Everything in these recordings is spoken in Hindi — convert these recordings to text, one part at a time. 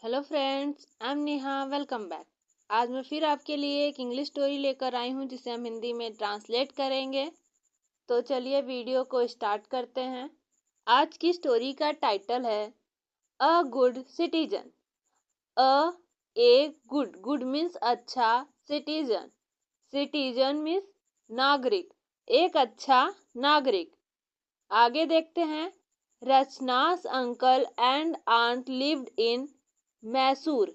Hello friends, I am Neha. Welcome back. आज मैं फिर आपके लिए एक इंग्लिश स्टोरी लेकर आई हूँ जिसे हम हिंदी में ट्रांसलेट करेंगे। तो चलिए वीडियो को स्टार्ट करते हैं। आज की स्टोरी का टाइटल है अ गुड सिटीजन। अ एक गुड मीन्स अच्छा, सिटीजन सिटीजन मीन्स नागरिक, एक अच्छा नागरिक। आगे देखते हैं। Rachna's uncle and aunt lived in Mysore.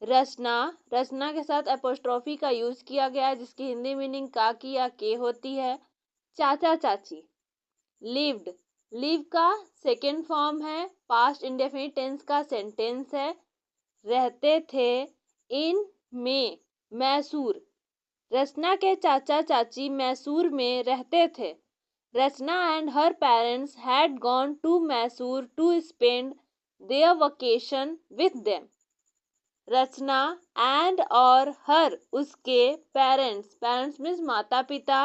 Rachna के साथ एपोस्ट्रोफी का यूज किया गया है जिसकी हिंदी मीनिंग का की या के होती है। चाचा चाची। लिव्ड, लिव का सेकेंड फॉर्म है, पास्ट इंडेफिनिट टेंस का सेंटेंस है। रहते थे इन में मैसूर। रचना के चाचा चाची मैसूर में रहते थे। रचना and her parents had gone to Mysore to spend their vacation with them. Rachna and और her उसके parents मीन्स माता पिता,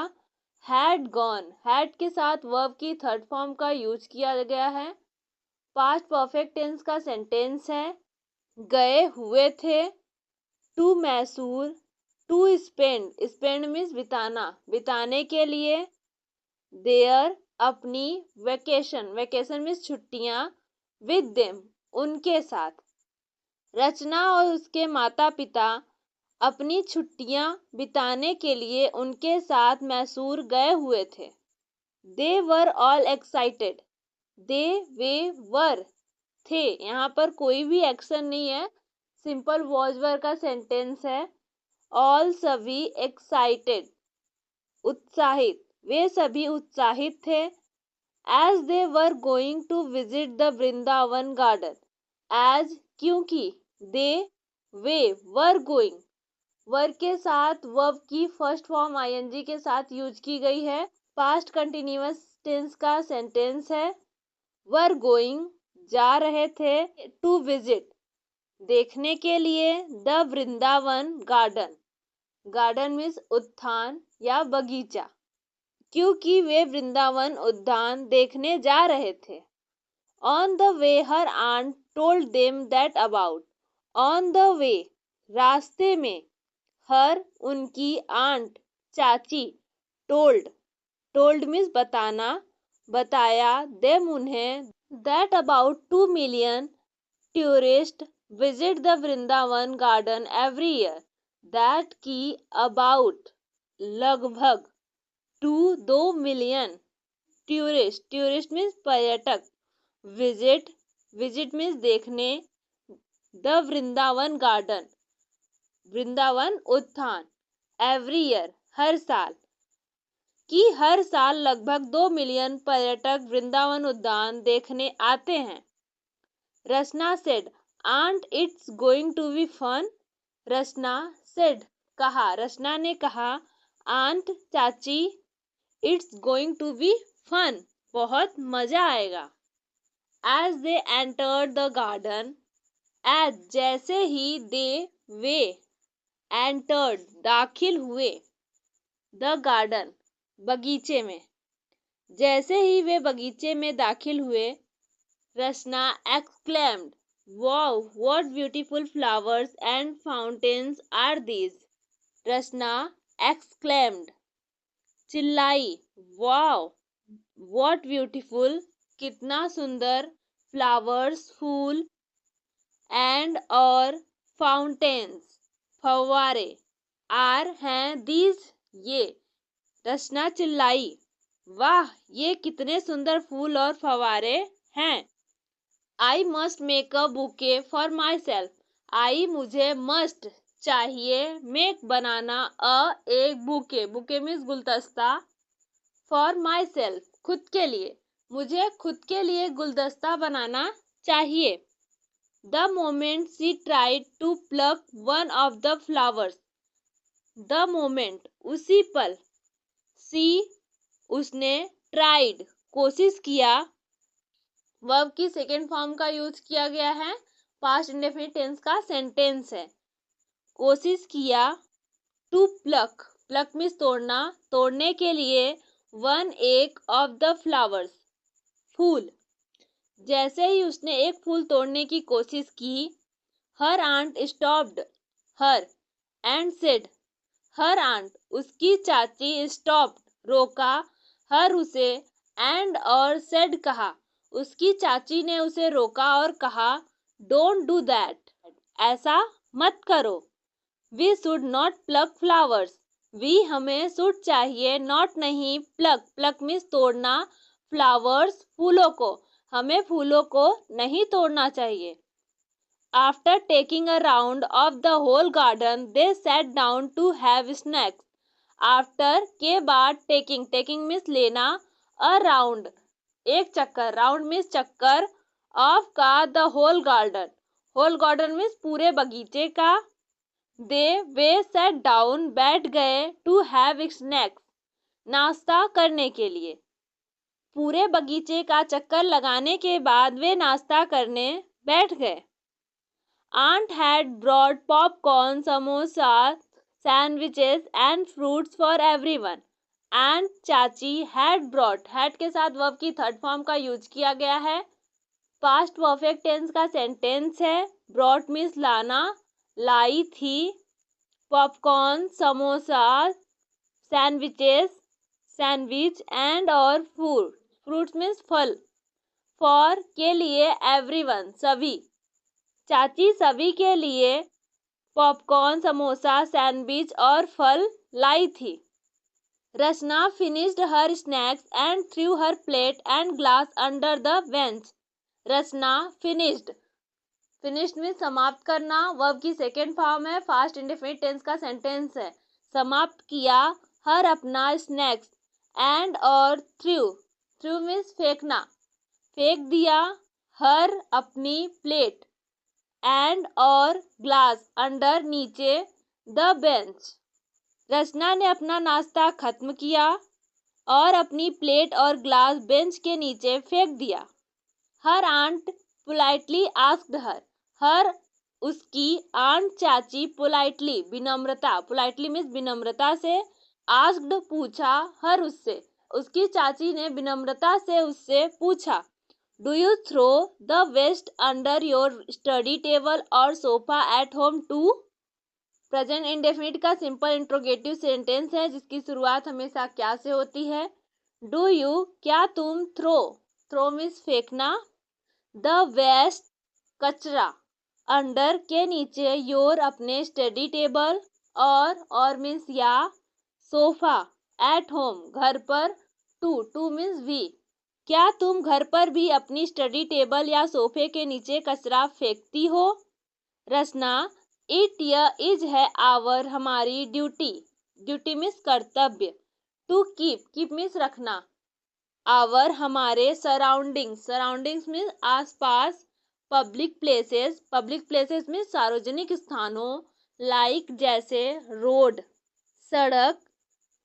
had gone, had के साथ वर्ब की थर्ड फॉर्म का यूज किया गया है। पास्ट परफेक्ट टेंस का सेंटेंस है। गए हुए थे to Mysore, to spend means बिताना, बिताने के लिए। देयर अपनी, वेकेशन मीन्स छुट्टियां, विद देम उनके साथ। रचना और उसके माता पिता अपनी छुट्टियां बिताने के लिए उनके साथ मैसूर गए हुए थे। दे वर ऑल एक्साइटेड। दे वे वर थे, यहाँ पर कोई भी एक्शन नहीं है, सिंपल वॉज वर का सेंटेंस है। ऑल सभी, एक्साइटेड उत्साहित, वे सभी उत्साहित थे। As they were going to visit the Vrindavan garden. As क्योंकि, दे वे वर गोइंग, वर के साथ वर्ब की फर्स्ट फॉर्म आईएनजी के साथ यूज की गई है। पास्ट कंटिन्यूअस टेंस का सेंटेंस है। वर गोइंग जा रहे थे, टू विजिट देखने के लिए, the Vrindavan garden, garden means उद्यान या बगीचा, क्योंकि वे वृंदावन उद्यान देखने जा रहे थे। On the way her aunt told them that about. On the way रास्ते में, हर उनकी, आंट चाची, टोल्ड मीन्स बताना, बताया, देम उन्हें, that about 2 million tourist visit the Vrindavan garden every year. That की अबाउट लगभग, 2 मिलियन टूरिस्ट मीन्स पर्यटक, विजिट मीन्स देखने, द वृंदावन गार्डन वृंदावन उद्यान, एवरी ईयर हर साल, कि हर साल लगभग 2 मिलियन पर्यटक वृंदावन उद्यान देखने आते हैं। Rachna said aunt it's going to be fun. Rachna said कहा, रचना ने कहा, आंट चाची, it's going to be fun बहुत मजा आएगा। As they entered the garden, as जैसे ही, दे वे एंटर्ड दाखिल हुए, द गार्डन बगीचे में, जैसे ही वे बगीचे में दाखिल हुए। Rachna exclaimed wow what beautiful flowers and fountains are these. Rachna exclaimed चिल्लाई, वाओ व्हाट ब्यूटीफुल कितना सुंदर, फ्लावर्स फूल, एंड और, फाउंटेन्स फव्वारे, आर हैं, दीज ये। रचना चिल्लाई, वाह ये कितने सुंदर फूल और फव्वारे हैं। I must make a bouquet for myself. I मुझे, मस्ट चाहिए, मेक बनाना, एक बुके मीन्स गुलदस्ता, फॉर माई सेल्फ खुद के लिए, मुझे खुद के लिए गुलदस्ता बनाना चाहिए। The moment she tried to pluck one of the flowers. The moment उसी पल, शी उसने, ट्राइड कोशिश किया, वर्ब की सेकेंड फॉर्म का यूज किया गया है, पास्ट इंडेफिनिट टेंस का सेंटेंस है। कोशिश किया, टू प्लक मीन्स तोड़ना, तोड़ने के लिए, वन एक, ऑफ द फ्लावर्स फूल, जैसे ही उसने एक फूल तोड़ने की कोशिश की, her aunt stopped her and said, her aunt उसकी चाची स्टॉप्ड रोका, हर उसे एंड और सेड कहा, उसकी चाची ने उसे रोका और कहा, डोंट डू दैट, ऐसा मत करो। We should not pluck flowers, we हमें शुड चाहिए, नॉट नहीं, प्लक, प्लक मीन्स तोड़ना, फ्लावर्स फूलों को, हमें फूलों को नहीं तोड़ना चाहिए। After taking a round of the whole garden they sat down to have snacks, after के बाद, टेकिंग, टेकिंग मीन्स लेना, अ राउंड एक चक्कर, राउंड मीन्स चक्कर, ऑफ का द होल गार्डन मीन्स पूरे बगीचे का, दे वे सैट डाउन बैठ गए, टू हैव स्नैक्स नाश्ता करने के लिए, पूरे बगीचे का चक्कर लगाने के बाद वे नाश्ता करने बैठ गए। Aunt had brought popcorn, samosa, sandwiches and fruits for everyone, and चाची हैड ब्रॉट, हैड के साथ वर्ब की थर्ड फॉर्म का यूज किया गया है, पास्ट परफेक्ट टेंस का सेंटेंस है, ब्रॉट मीन्स लाना, लाई थी, पॉपकॉर्न समोसा, सैंडविच एंड और फ्रूट्स मीन्स फल, फॉर के लिए, एवरीवन सभी, चाची सभी के लिए पॉपकॉर्न समोसा सैंडविच और फल लाई थी। Rachna finished her snacks and threw her plate and glass under the bench, Rachna finished, finished means समाप्त करना, वर्ब की सेकेंड फॉर्म है, फास्ट इंडेफिनिट टेंस का सेंटेंस है, समाप्त किया, हर अपना स्नैक्स, एंड और थ्रू मीन्स फेंकना, फेंक दिया, हर अपनी प्लेट, एंड और ग्लास अंडर नीचे, द बेंच, रचना ने अपना नाश्ता खत्म किया और अपनी प्लेट और ग्लास बेंच के नीचे फेंक दिया। Her aunt politely asked her उसकी आंट चाची पोलाइटली विनम्रता, पोलाइटली मीन्स विनम्रता से, आस्क्ड पूछा, हर उससे, उसकी चाची ने विनम्रता से उससे पूछा, do you throw the waste under your study table और sofa at home too, present indefinite का सिंपल इंट्रोगेटिव सेंटेंस है जिसकी शुरुआत हमेशा क्या से होती है, डू यू क्या तुम, थ्रो मीन्स फेंकना, द वेस्ट कचरा, अंडर के नीचे, योर अपने स्टडी टेबल, और मीन्स या, सोफा, एट होम घर पर, टू मीन्स भी, क्या तुम घर पर भी अपनी स्टडी टेबल या सोफे के नीचे कचरा फेंकती हो। रचना इट इज है आवर हमारी, ड्यूटी मीन्स कर्तव्य, टू कीप मीन्स रखना, आवर हमारे, सराउंडिंग्स मीन्स आसपास, पब्लिक प्लेसेस मीन्स सार्वजनिक स्थानों, लाइक जैसे, रोड सड़क,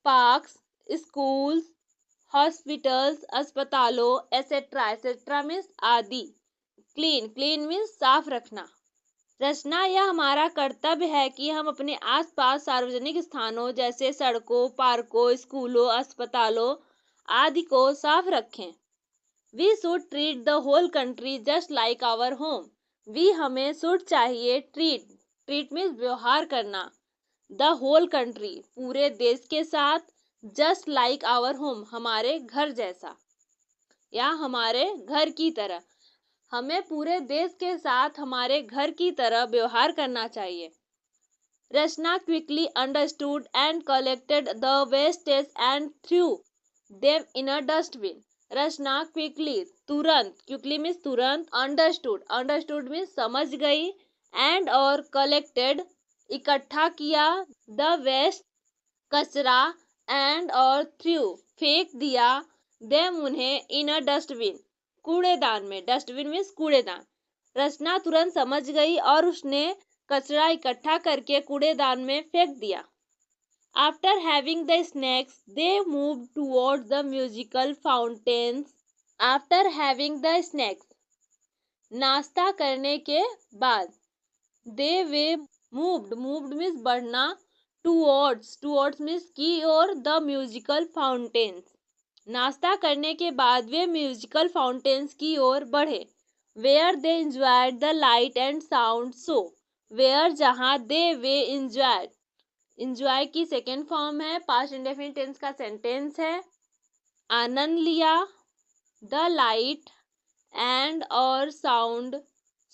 पार्क्स स्कूल्स, हॉस्पिटल्स अस्पतालों, एसेट्रा मीन्स आदि, क्लीन मीन्स साफ रखना। रचना यह हमारा कर्तव्य है कि हम अपने आसपास सार्वजनिक स्थानों जैसे सड़कों, पार्कों, स्कूलों, अस्पतालों आदि को साफ रखें। We should treat the whole country just like our home, we हमें शुड चाहिए, ट्रीट मीन्स व्यवहार करना, द होल कंट्री पूरे देश के साथ, जस्ट लाइक आवर होम हमारे घर जैसा या हमारे घर की तरह, हमें पूरे देश के साथ हमारे घर की तरह व्यवहार करना चाहिए। Rachna quickly understood and collected the wastage and threw them in a dustbin, Rachna quickly तुरंत, क्विकली मीन्स तुरंत, अंडरस्टूड मीन्स समझ गई, एंड और कलेक्टेड इकट्ठा किया, द वेस्ट कचरा, एंड और थ्रू फेंक दिया, देम उन्हें, इन अ डस्टबिन कूड़ेदान में, डस्टबिन मीन्स कूड़ेदान, रचना तुरंत समझ गई और उसने कचरा इकट्ठा करके कूड़ेदान में फेंक दिया। After having the snacks they move towards the musical fountains, after having the snacks नाश्ता करने के बाद, दे वे मूव्ड मीन्स बढ़ना, टुवर्ड्स मीन्स की ओर, द म्यूजिकल फाउंटेन्स नाश्ता करने के बाद वे म्यूजिकल फाउंटेन्स की ओर बढ़े, where they enjoyed the light and sound show, where जहाँ, दे वे इंजॉय, इंजॉय की सेकेंड फॉर्म है, पास्ट इंडेफिनिट टेंस का सेंटेंस है। आनंद लिया, द लाइट एंड और साउंड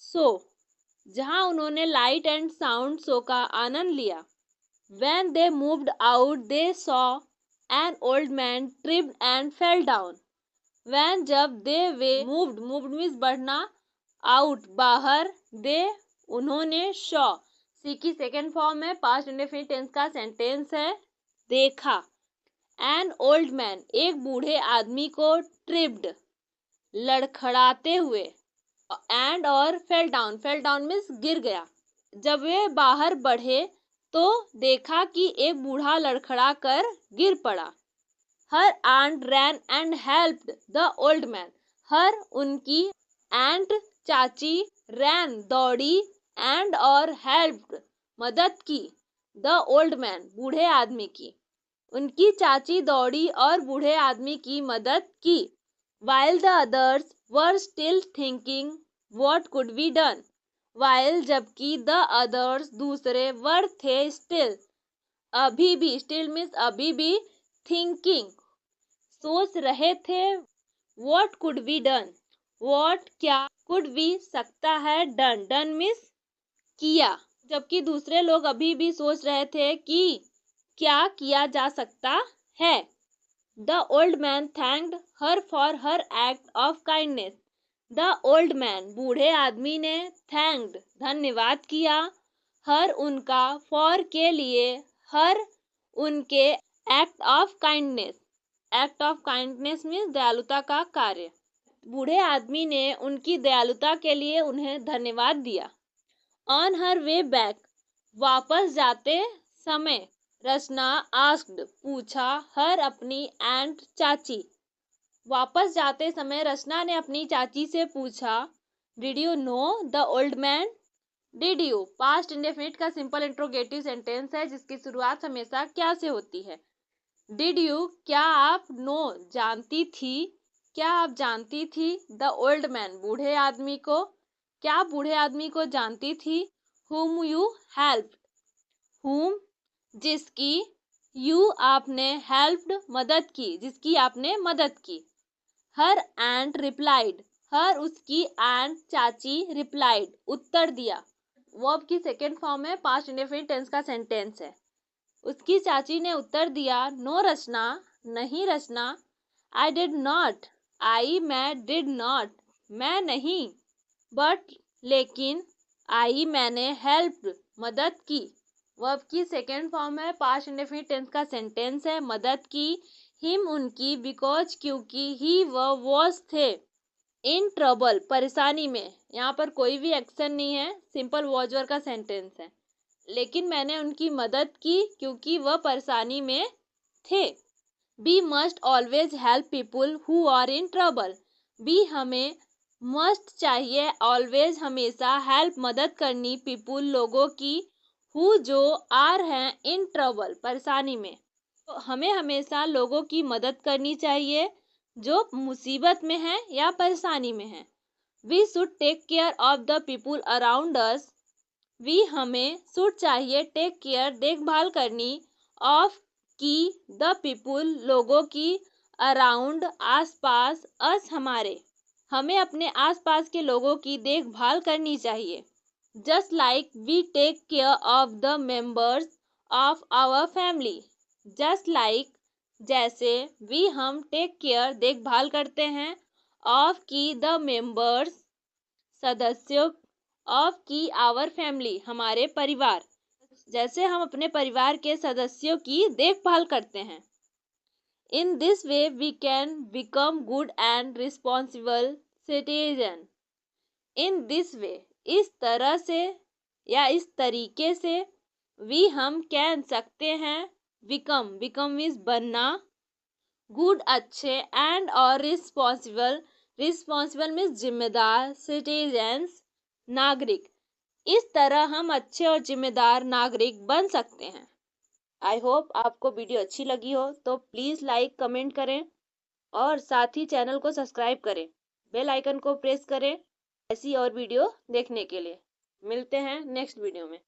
शो, जहाँ उन्होंने लाइट एंड साउंड शो का आनंद लिया। When they moved out, they saw an old man tripped and fell down. When जब they were moved means बढ़ना, out बाहर, they उन्होंने, saw सी की सेकेंड फॉर्म है, पास्ट इंडेफिनिट टेंस का सेंटेंस है, देखा। an old man एक बूढ़े आदमी को, tripped लड़खड़ाते हुए, and और fell down means गिर गया। जब वे बाहर बढ़े तो देखा कि एक बूढ़ा लड़खड़ा कर गिर पड़ा। Her aunt ran and helped the old man, her उनकी आंट चाची, रैन दौड़ी, एंड और हेल्प्ड मदद की, द ओल्ड मैन बूढ़े आदमी की, उनकी चाची दौड़ी और बूढ़े आदमी की मदद की। while the others were still thinking what could be done, while जबकि द अदर्स दूसरे, वर थे, स्टिल अभी भी, स्टिल मीन्स अभी भी, थिंकिंग सोच रहे थे, what could be done, what क्या, कुड बी सकता है, डन डन मीन्स किया, जबकि दूसरे लोग अभी भी सोच रहे थे कि क्या किया जा सकता है। The old man thanked her for her act of kindness, the old man बूढ़े आदमी ने, थैंक्ड धन्यवाद किया, हर उनका, फॉर के लिए, हर उनके, act of kindness, act of kindness means दयालुता का कार्य, बूढ़े आदमी ने उनकी दयालुता के लिए उन्हें धन्यवाद दिया। ऑन हर वे बैक वापस जाते समय, रचना आस्क्ड पूछा, हर अपनी एंट चाची, वापस जाते समय रचना ने अपनी चाची से पूछा, did you know the old man, did you past indefinite का सिंपल इंट्रोगेटिव सेंटेंस है जिसकी शुरुआत हमेशा क्या से होती है। डिड यू क्या आप, नो जानती थी, क्या आप जानती थी, द ओल्ड मैन बूढ़े आदमी को, क्या बूढ़े आदमी को जानती थी, whom you helped, whom जिसकी, you आपने, helped मदद की, जिसकी आपने मदद की। हर एंट रिप्लाइड, हर उसकी एंट चाची, रिप्लाइड उत्तर दिया, वर्ब की सेकेंड फॉर्म है, पास्ट इंडेफिनिट टेंस का सेंटेंस है। उसकी चाची ने उत्तर दिया, नो रचना नहीं रचना, आई डिड नॉट, आई मैं, डिड नॉट मैं नहीं, बट लेकिन, आई मैंने, हेल्प मदद की, वर्ब की सेकेंड फॉर्म है, पास्ट इंडेफिनिट टेंस का सेंटेंस है, मदद की। हिम उनकी, बिकॉज क्योंकि, ही वह, वॉज थे, इन ट्रबल परेशानी में, यहाँ पर कोई भी एक्शन नहीं है, सिंपल वॉज वर का सेंटेंस है, लेकिन मैंने उनकी मदद की क्योंकि वह परेशानी में थे। We must always help people who are in trouble, we हमें, मस्ट चाहिए, ऑलवेज हमेशा, हेल्प मदद करनी, पीपुल लोगों की, हु जो, आर हैं, इन ट्रबल परेशानी में, तो हमें हमेशा लोगों की मदद करनी चाहिए जो मुसीबत में है या परेशानी में है। We should take care of the people around us, we हमें, शुड चाहिए, टेक केयर देखभाल करनी, ऑफ की, द पीपुल लोगों की, अराउंड आसपास, अस हमारे, हमें अपने आसपास के लोगों की देखभाल करनी चाहिए। Just like we take care of the members of our family, just like जैसे, वी हम, टेक केयर देखभाल करते हैं, ऑफ की, द मेंबर्स सदस्यों, ऑफ की, आवर फैमिली हमारे परिवार, जैसे हम अपने परिवार के सदस्यों की देखभाल करते हैं। In this way we can become good and responsible citizen, in this way इस तरह से या इस तरीके से, वी हम, कैन सकते हैं, बिकम बिकम मीन्स बनना, गुड अच्छे, एंड और रिस्पॉन्सिबल रिस्पॉन्सिबल मीन्स जिम्मेदार, सिटीजन्स नागरिक, इस तरह हम अच्छे और जिम्मेदार नागरिक बन सकते हैं। आई होप आपको वीडियो अच्छी लगी हो तो प्लीज़ लाइक कमेंट करें और साथ ही चैनल को सब्सक्राइब करें, बेल आइकन को प्रेस करें ऐसी और वीडियो देखने के लिए। मिलते हैं नेक्स्ट वीडियो में।